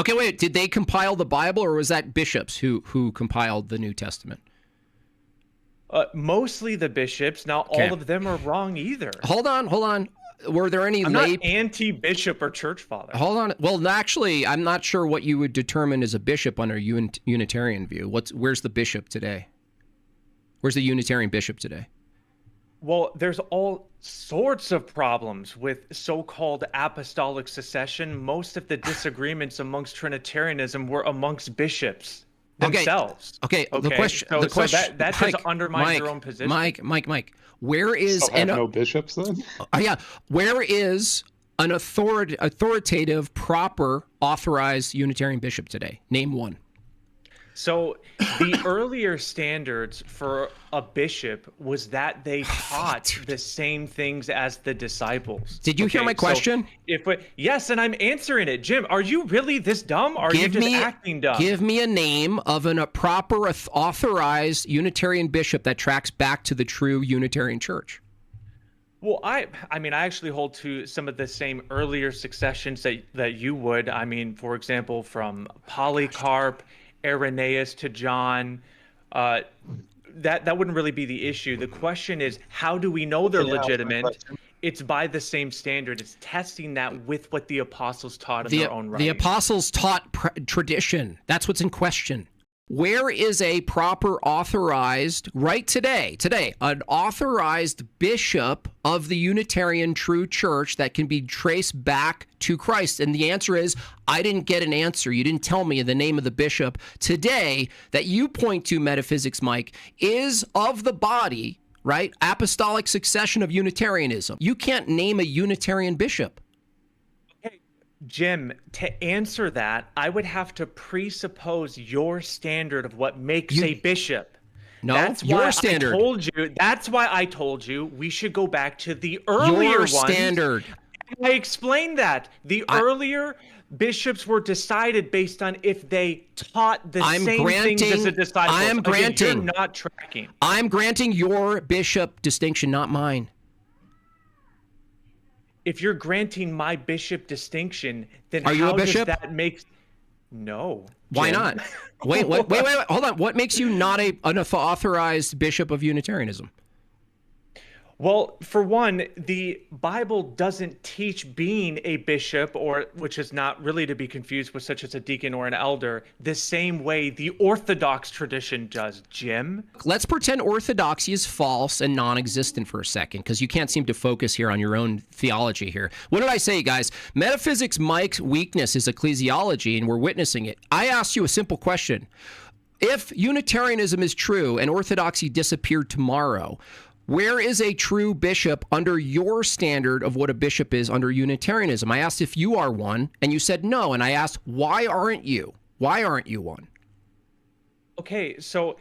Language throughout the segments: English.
Okay, wait. Did they compile the Bible, or was that bishops who compiled the New Testament? Mostly the bishops. Not all of them are wrong either. Hold on. Were there any I'm lay... not anti-bishop or church father. Hold on. Well, actually, I'm not sure what you would determine as a bishop under Unitarian view. Where's the bishop today? Where's the Unitarian bishop today? Well, there's all sorts of problems with so-called apostolic succession. Most of the disagreements amongst Trinitarianism were amongst bishops themselves. Okay. The question. That just undermines your own position. Mike. Where is no bishops then? Yeah. Where is an authoritative, proper, authorized Unitarian bishop today? Name one. So the earlier standards for a bishop was that they taught the same things as the disciples. Did you hear my question? Yes, and I'm answering it. Jim, are you really this dumb, or are you just acting dumb? Give me a name of a proper authorized Unitarian bishop that tracks back to the true Unitarian Church. Well, I mean, I actually hold to some of the same earlier successions that you would. I mean, for example, from Polycarp, Irenaeus to John, that wouldn't really be the issue. The question is, how do we know they're legitimate? It's by the same standard. It's testing that with what the apostles taught in their own right. The apostles taught tradition. That's what's in question. Where is a proper authorized, right today, an authorized bishop of the Unitarian true church that can be traced back to Christ? And the answer is, I didn't get an answer. You didn't tell me the name of the bishop today that you point to, Metaphysics Mike, is of the body, right? Apostolic succession of Unitarianism. You can't name a Unitarian bishop. Jim, to answer that, I would have to presuppose your standard of what makes a bishop. No, that's your why standard. That's why I told you we should go back to the earlier ones. Your standard. I explained that. The earlier bishops were decided based on if they taught the same things as the disciples. You're not tracking. I'm granting your bishop distinction, not mine. If you're granting my bishop distinction, then are you how a bishop? Does that make... No. Why not? Wait, hold on. What makes you not an authorized bishop of Unitarianism? Well, for one, the Bible doesn't teach being a bishop, or which is not really to be confused with such as a deacon or an elder, the same way the Orthodox tradition does, Jim. Let's pretend orthodoxy is false and non-existent for a second, because you can't seem to focus here on your own theology here. What did I say, guys? Metaphysics Mike's weakness is ecclesiology, and we're witnessing it. I asked you a simple question. If Unitarianism is true and orthodoxy disappeared tomorrow, where is a true bishop under your standard of what a bishop is under Unitarianism? I asked if you are one, and you said no. And I asked, why aren't you? Why aren't you one? Okay, so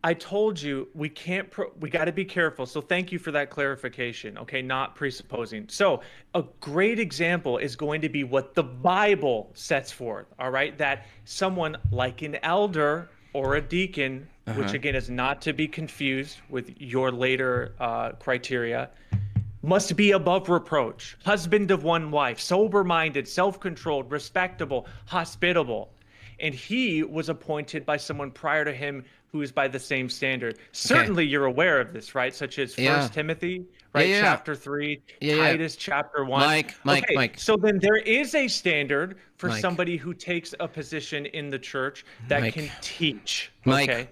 I told you we got to be careful. So thank you for that clarification. Okay, not presupposing. So a great example is going to be what the Bible sets forth. All right, that someone like an elder or a deacon, which again is not to be confused with your later criteria, must be above reproach, husband of one wife, sober-minded, self-controlled, respectable, hospitable. And he was appointed by someone prior to him who is by the same standard. Certainly you're aware of this, right? Such as 1 Timothy, right? Chapter 3, Titus chapter 1. Mike. So then there is a standard for somebody who takes a position in the church that can teach. Mike,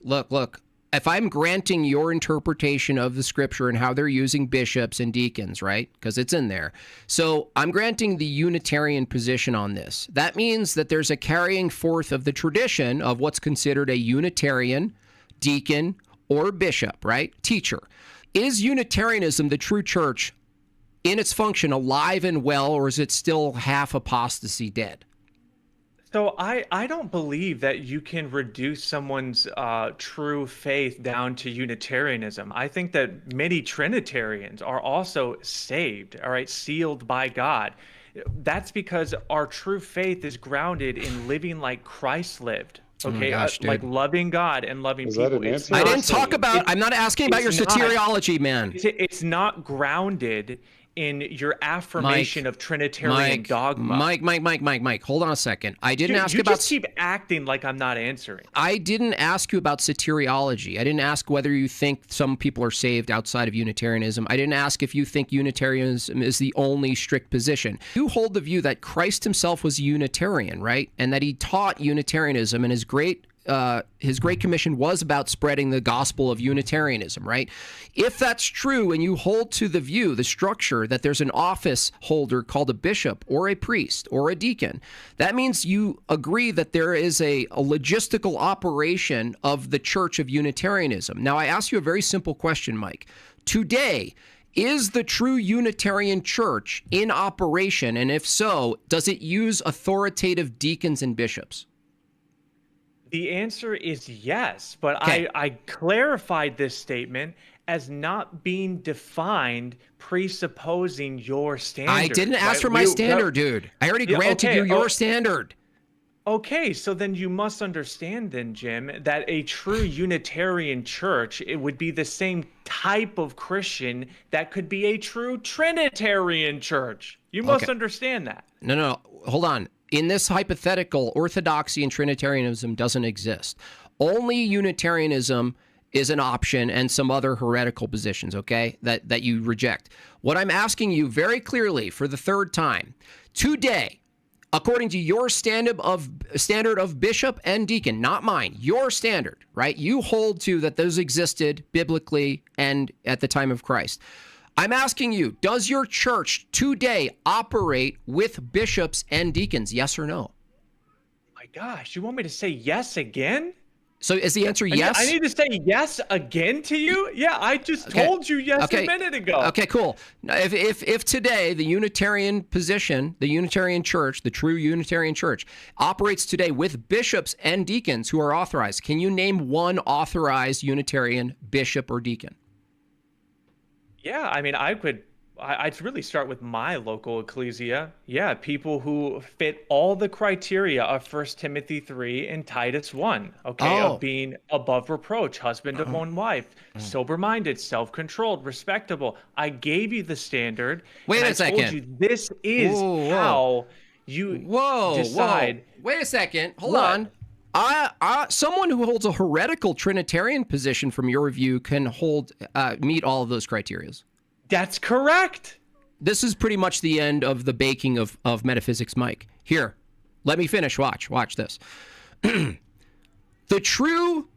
look. If I'm granting your interpretation of the scripture and how they're using bishops and deacons, right? Because it's in there. So I'm granting the Unitarian position on this. That means that there's a carrying forth of the tradition of what's considered a Unitarian deacon or bishop, right? Teacher. Is Unitarianism the true church in its function alive and well, or is it still half apostasy dead? So I don't believe that you can reduce someone's true faith down to Unitarianism. I think that many Trinitarians are also saved, all right, sealed by God. That's because our true faith is grounded in living like Christ lived. Okay, like loving God and loving people. I'm not asking about your soteriology, man. It's not grounded in your affirmation of Trinitarian dogma. Mike, hold on a second. I didn't ask you about... You just keep acting like I'm not answering. I didn't ask you about soteriology. I didn't ask whether you think some people are saved outside of Unitarianism. I didn't ask if you think Unitarianism is the only strict position. You hold the view that Christ himself was a Unitarian, right? And that he taught Unitarianism, and his Great Commission was about spreading the gospel of Unitarianism, right? If that's true, and you hold to the view, the structure, that there's an office holder called a bishop or a priest or a deacon, that means you agree that there is a logistical operation of the Church of Unitarianism. Now, I ask you a very simple question, Mike. Today, is the true Unitarian Church in operation? And if so, does it use authoritative deacons and bishops? The answer is yes, but okay. I clarified this statement as not being defined presupposing your standard. I didn't ask for my standard, dude. I already granted you your standard. Okay, so then you must understand then, Jim, that a true Unitarian church, it would be the same type of Christian that could be a true Trinitarian church. You must understand that. No, hold on. In this hypothetical, orthodoxy and Trinitarianism doesn't exist. Only Unitarianism is an option and some other heretical positions, okay, that you reject. What I'm asking you very clearly for the third time, today, according to your standard of bishop and deacon, not mine, your standard, right? You hold to that those existed biblically and at the time of Christ. I'm asking you, does your church today operate with bishops and deacons? Yes or no? My gosh, you want me to say yes again? So is the answer yes? I need to say yes again to you? Yeah, I just told you yes a minute ago. Okay, cool. Now, if today the Unitarian position, the Unitarian Church, the true Unitarian Church, operates today with bishops and deacons who are authorized, can you name one authorized Unitarian bishop or deacon? Yeah, I mean, I'd really start with my local ecclesia. Yeah, people who fit all the criteria of 1 Timothy 3 and Titus 1, okay, of being above reproach, husband of one wife, sober-minded, self-controlled, respectable. I gave you the standard. Wait a second. I told you this is how you decide. Wait a second. Hold on. Someone who holds a heretical Trinitarian position, from your view, can meet all of those criteria. That's correct. This is pretty much the end of the baking of metaphysics, Mike. Here, let me finish. Watch this. The true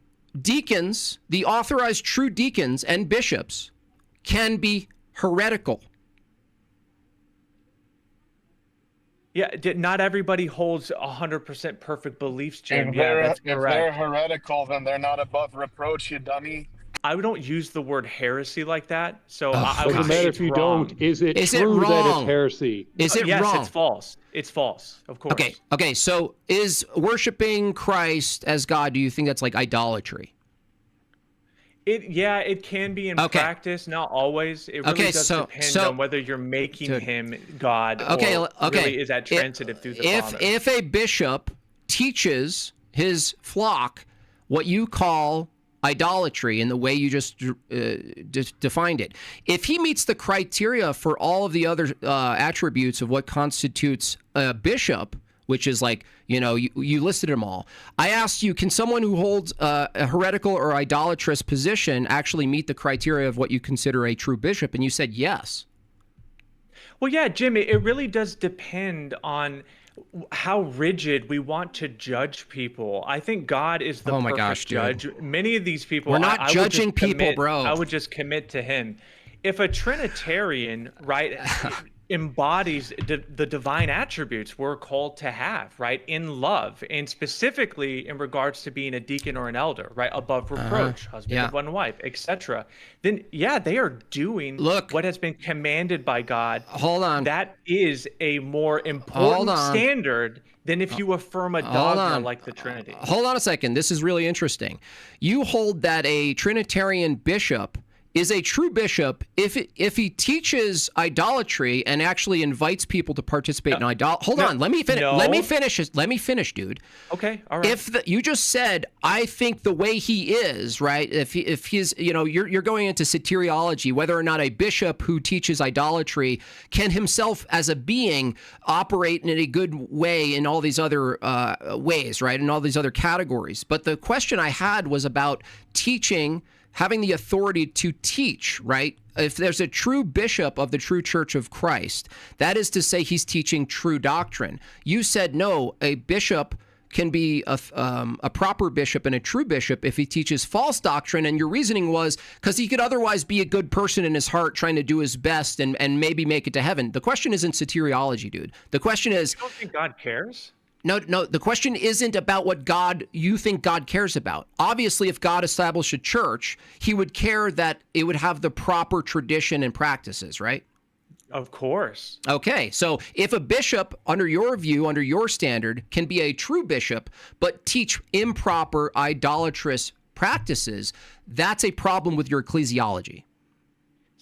deacons, the authorized true deacons and bishops, can be heretical. Yeah, not everybody holds 100% perfect beliefs, Jim. If That's correct. If they're heretical, then they're not above reproach, you dummy. I don't use the word heresy like that, so I would say if you don't. Is it true that it's heresy? Is it yes, wrong? It's false. It's false, of course. Okay. So is worshiping Christ as God, do you think that's like idolatry? It can be in practice, not always. It really does depend on whether you're making him God or really is that transitive through the Father. If a bishop teaches his flock what you call idolatry in the way you just defined it, if he meets the criteria for all of the other attributes of what constitutes a bishop, which is like, you listed them all. I asked you, can someone who holds a heretical or idolatrous position actually meet the criteria of what you consider a true bishop? And you said yes. Well, yeah, Jim, it really does depend on how rigid we want to judge people. I think God is the perfect judge. Many of these people, we're not judging people, bro. I would just commit to him. If a Trinitarian, right, embodies the divine attributes we're called to have, right, in love, and specifically in regards to being a deacon or an elder, right, above reproach, husband of one wife, etc., then they are doing what has been commanded by God. Hold on. That is a more important standard than if you affirm a dogma like the Trinity. Hold on a second. This is really interesting. You hold that a Trinitarian bishop is a true bishop if he teaches idolatry and actually invites people to participate in idolatry. Hold on, let me finish. No. Let me finish, dude. Okay, all right. You just said, I think the way he is, right? If he's, you're going into soteriology, whether or not a bishop who teaches idolatry can himself as a being operate in a good way in all these other ways, right? In all these other categories. But the question I had was about teaching, having the authority to teach, right? If there's a true bishop of the true Church of Christ, that is to say he's teaching true doctrine. You said, no, a bishop can be a proper bishop and a true bishop if he teaches false doctrine. And your reasoning was because he could otherwise be a good person in his heart trying to do his best and maybe make it to heaven. The question isn't soteriology, dude. The question is... You don't think God cares? No, the question isn't about what you think God cares about. Obviously, if God established a church, he would care that it would have the proper tradition and practices, right? Of course. Okay, so if a bishop, under your view, under your standard, can be a true bishop, but teach improper, idolatrous practices, that's a problem with your ecclesiology.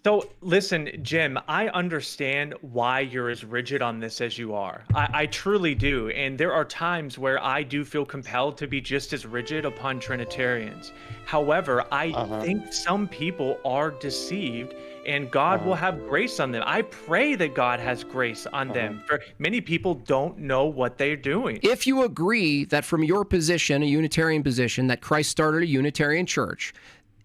So listen, Jim, I understand why you're as rigid on this as you are. I truly do. And there are times where I do feel compelled to be just as rigid upon Trinitarians. However, I think some people are deceived and God will have grace on them. I pray that God has grace on them. For many people don't know what they're doing. If you agree that from your position, a Unitarian position, that Christ started a Unitarian church,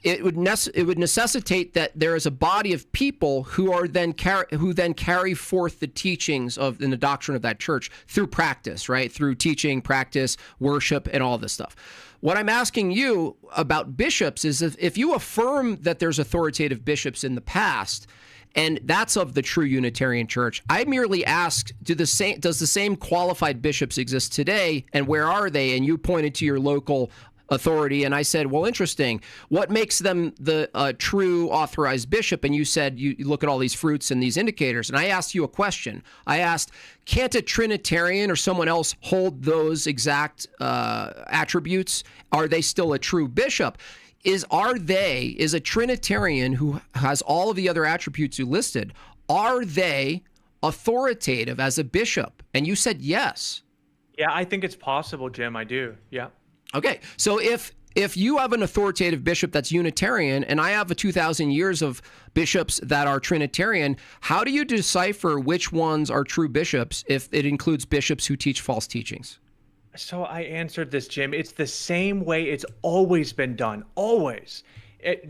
it would necessitate that there is a body of people who then carry forth the teachings in the doctrine of that church through practice, right? Through teaching, practice, worship, and all this stuff. What I'm asking you about bishops is if you affirm that there's authoritative bishops in the past, and that's of the true Unitarian Church, I merely ask, does the same qualified bishops exist today, and where are they? And you pointed to your local authority, and I said, well, interesting. What makes them the true authorized bishop? And you said you look at all these fruits and these indicators. And I asked you a question. I asked, can't a Trinitarian or someone else hold those exact attributes? Are they still a true bishop? Is a Trinitarian who has all of the other attributes you listed, are they authoritative as a bishop? And you said yes. Yeah, I think it's possible, Jim. I do. Yeah. Okay, so if you have an authoritative bishop that's Unitarian, and I have 2,000 years of bishops that are Trinitarian, how do you decipher which ones are true bishops if it includes bishops who teach false teachings? So I answered this, Jim. It's the same way it's always been done, always.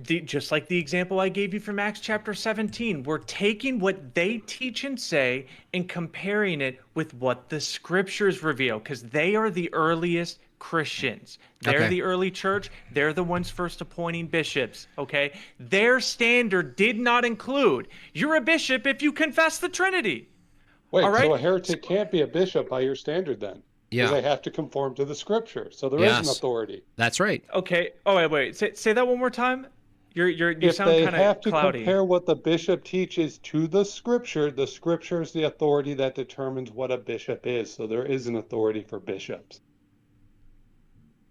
Just like the example I gave you from Acts chapter 17, we're taking what they teach and say and comparing it with what the scriptures reveal, because they are the earliest Christians. They're the early church. They're the ones first appointing bishops, okay? Their standard did not include, you're a bishop if you confess the Trinity. Wait, all right? So a heretic can't be a bishop by your standard then? Yeah. They have to conform to the scripture. So there is an authority. That's right. Okay. Oh, wait. Say that one more time. You if sound they kind have of to cloudy. compare what the bishop teaches to the scripture is the authority that determines what a bishop is. So there is an authority for bishops.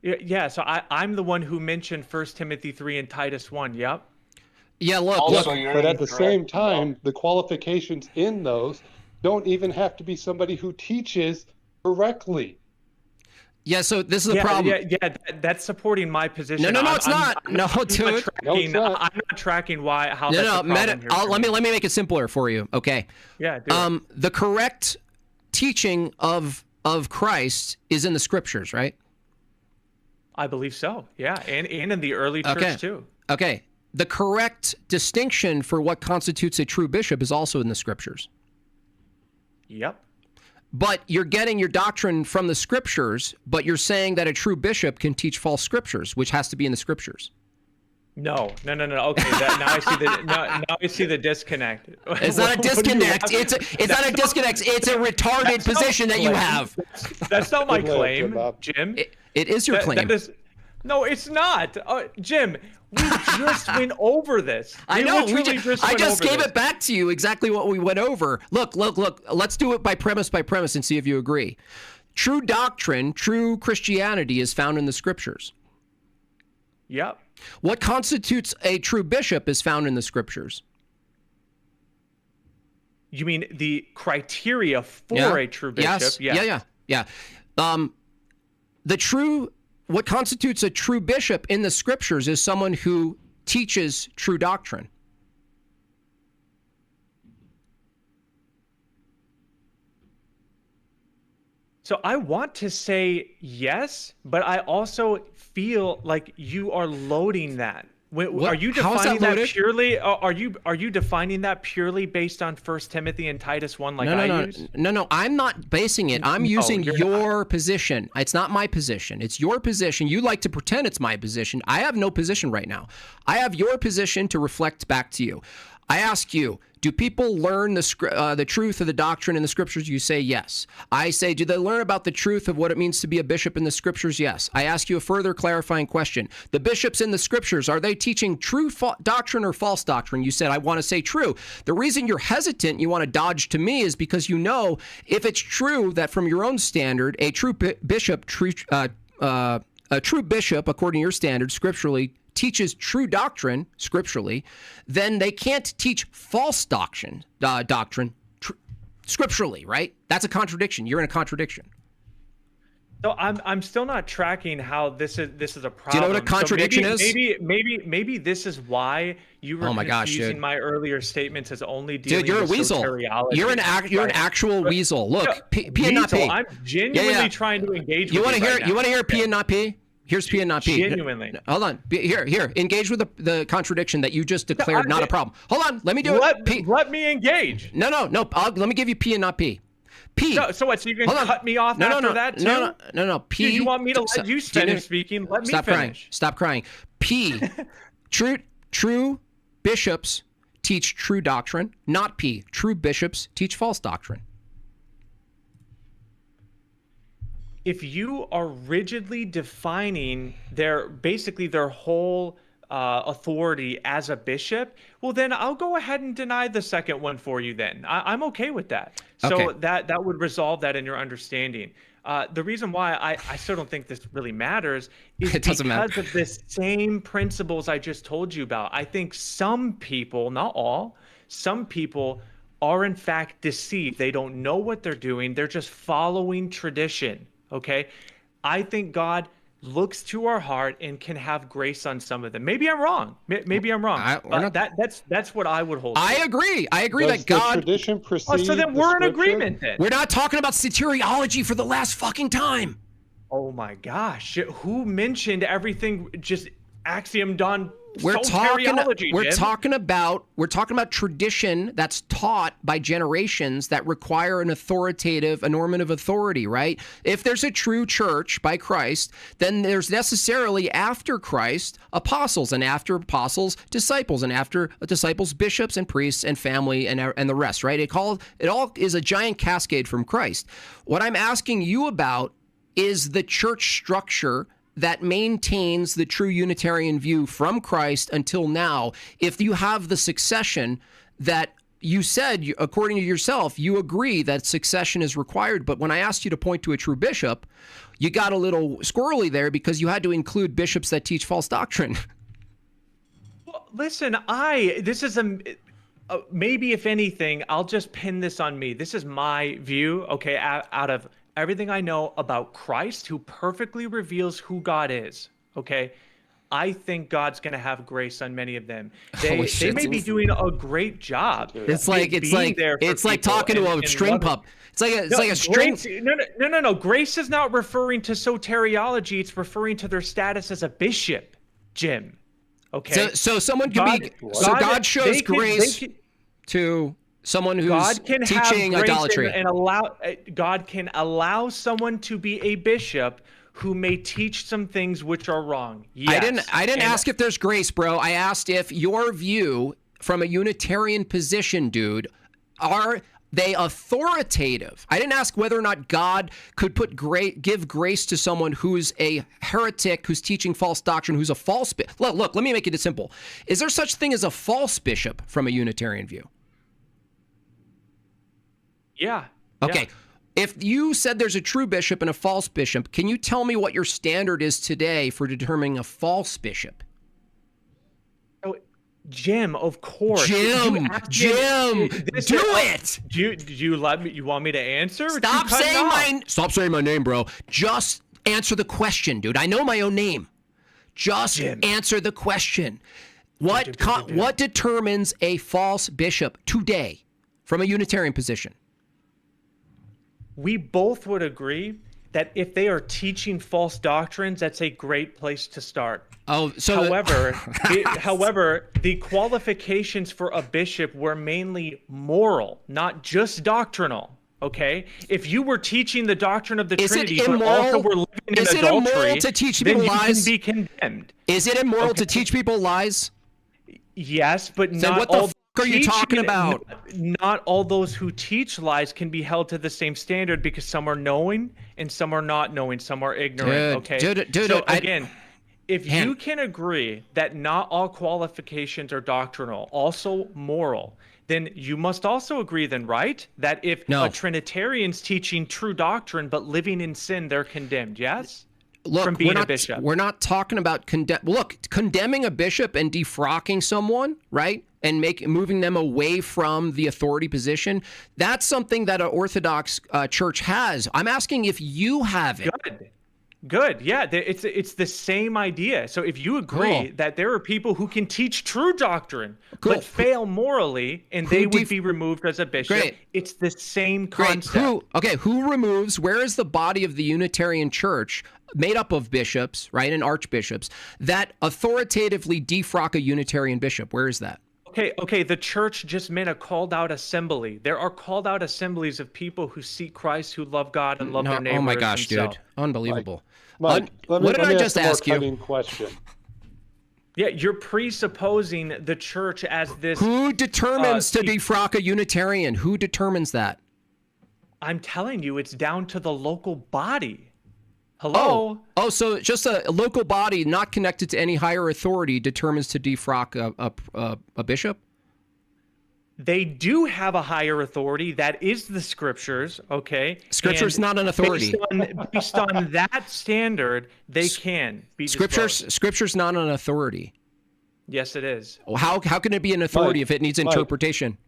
Yeah, so I'm the one who mentioned 1 Timothy 3 and Titus 1, yep. Yeah, look. But at the same time, the qualifications in those don't even have to be somebody who teaches correctly. Yeah, so this is a problem. Yeah, that's supporting my position. No, it's not. No, dude. I'm not tracking how that's a problem here. Let me make it simpler for you, okay? Yeah, do it. The correct teaching of Christ is in the scriptures, right? I believe so. Yeah, and in the early church too. Okay. The correct distinction for what constitutes a true bishop is also in the scriptures. Yep. But you're getting your doctrine from the scriptures, but you're saying that a true bishop can teach false scriptures, which has to be in the scriptures. No. Okay, now I see the disconnect. It's not a disconnect. It's not a disconnect. It's a retarded position that you have. That's not my claim, Jim. It is your claim. No, it's not. Jim, we just went over this. I know. I just gave it back to you exactly what we went over. Look. Let's do it by premise and see if you agree. True doctrine, true Christianity is found in the scriptures. Yep. What constitutes a true bishop is found in the scriptures. You mean the criteria for a true bishop? Yes. Yeah. What constitutes a true bishop in the scriptures is someone who teaches true doctrine. So I want to say yes, but I also feel like you are loading that. Are you defining that purely? Are you defining that purely based on 1 Timothy and Titus 1 like I use? No. I'm not basing it. I'm using your position. It's not my position. It's your position. You like to pretend it's my position. I have no position right now. I have your position to reflect back to you. I ask you, do people learn the truth of the doctrine in the scriptures? You say yes. I say, do they learn about the truth of what it means to be a bishop in the scriptures? Yes. I ask you a further clarifying question. The bishops in the scriptures, are they teaching true doctrine or false doctrine? You said, I want to say true. The reason you're hesitant, you want to dodge to me, is because you know if it's true that from your own standard, a true bishop, according to your standard, scripturally, teaches true doctrine scripturally, then they can't teach false doctrine scripturally, right? That's a contradiction. You're in a contradiction. So I'm still not tracking how this is a problem. Do you know what a contradiction is? Maybe this is why you were confusing my earlier statements as only dealing you're a with weasel. soteriology. You're an actual weasel. Look, P and not P. I'm genuinely trying to engage with you. You want to hear P and not P? Here's P and not P. Genuinely. Hold on. Here. Engage with the contradiction that you just declared not a problem. Hold on. Let me do it. Let me engage. No. Let me give you P and not P. P. No, so what? So you're going to cut me off after that too? No. P. You want me to let you finish speaking? Let me finish. Stop crying. P. True bishops teach true doctrine. Not P. True bishops teach false doctrine. If you are rigidly defining their whole authority as a bishop, well, then I'll go ahead and deny the second one for you then. I'm okay with that. So that would resolve that in your understanding. The reason why I still don't think this really matters is because of the same principles I just told you about. I think some people, not all, some people are in fact deceived. They don't know what they're doing. They're just following tradition. Okay, I think God looks to our heart and can have grace on some of them. Maybe I'm wrong. Maybe I'm wrong. That's what I would hold. I agree that God. Tradition precedes so then we're in agreement. Then we're not talking about soteriology for the last fucking time. Oh my gosh, who mentioned everything? Just axiom done. We're talking about tradition that's taught by generations that require a normative authority, right? If there's a true church by Christ, then there's necessarily after Christ apostles, and after apostles disciples, and after disciples bishops and priests and family and the rest, right? It all is a giant cascade from Christ. What I'm asking you about is the church structure that maintains the true Unitarian view from Christ until now. If you have the succession that you said, according to yourself, you agree that succession is required. But when I asked you to point to a true bishop, you got a little squirrely there because you had to include bishops that teach false doctrine. Well, listen, this is maybe if anything, I'll just pin this on me. This is my view, okay, out of everything I know about Christ, who perfectly reveals who God is, okay? I think God's going to have grace on many of them. They may be doing a great job. It's like talking to a string pup. It's like a string. No. Grace is not referring to soteriology. It's referring to their status as a bishop, Jim. Okay. So someone can be. So God shows grace to someone who's teaching idolatry, and God can allow someone to be a bishop who may teach some things which are wrong. Yes. I didn't ask if there's grace, bro. I asked if your view from a Unitarian position, dude, are they authoritative? I didn't ask whether or not God could give grace to someone who's a heretic, who's teaching false doctrine, who's a false bishop. Look, let me make it simple. Is there such thing as a false bishop from a Unitarian view? Yeah. Okay. Yeah. If you said there's a true bishop and a false bishop, can you tell me what your standard is today for determining a false bishop? Jim, of course. Jim, do it. Do you let me? You want me to answer? Stop saying my name, bro. Just answer the question, dude. I know my own name. Just answer the question. What determines a false bishop today from a Unitarian position? We both would agree that if they are teaching false doctrines, that's a great place to start. Oh, so however, the qualifications for a bishop were mainly moral, not just doctrinal. Okay, if you were teaching the doctrine of the Trinity, but also were living in adultery, immoral to teach people lies? You can be condemned. Is it immoral to teach people lies? Yes, but then not what the all. F are you talking about? Not all those who teach lies can be held to the same standard, because some are knowing and some are not knowing. Some are ignorant. Again, if you can agree that not all qualifications are doctrinal, also moral, then you must also agree then, right? That if a Trinitarian's teaching true doctrine but living in sin, they're condemned, yes? Look, from being a bishop. We're not talking about condemning a bishop and defrocking someone, right? And moving them away from the authority position. That's something that an Orthodox church has. I'm asking if you have it. Good. Yeah, it's the same idea. So if you agree that there are people who can teach true doctrine but fail morally, and they would be removed as a bishop, it's the same concept. Who removes? Where is the body of the Unitarian Church made up of bishops, right, and archbishops that authoritatively defrock a Unitarian bishop? Where is that? Okay, the church just meant a called out assembly. There are called out assemblies of people who seek Christ, who love God and love their neighbors. Oh my gosh, dude. Unbelievable. Mike, what did I just ask you? Question. Yeah, you're presupposing the church as this. Who determines to defrock a Unitarian? Who determines that? I'm telling you, it's down to the local body. Hello? Oh, so just a local body not connected to any higher authority determines to defrock a bishop? They do have a higher authority. That is the scriptures, okay? Scripture's not an authority. Based on that standard, they can be disposed. Scripture's not an authority. Yes, it is. How can it be an authority if it needs interpretation?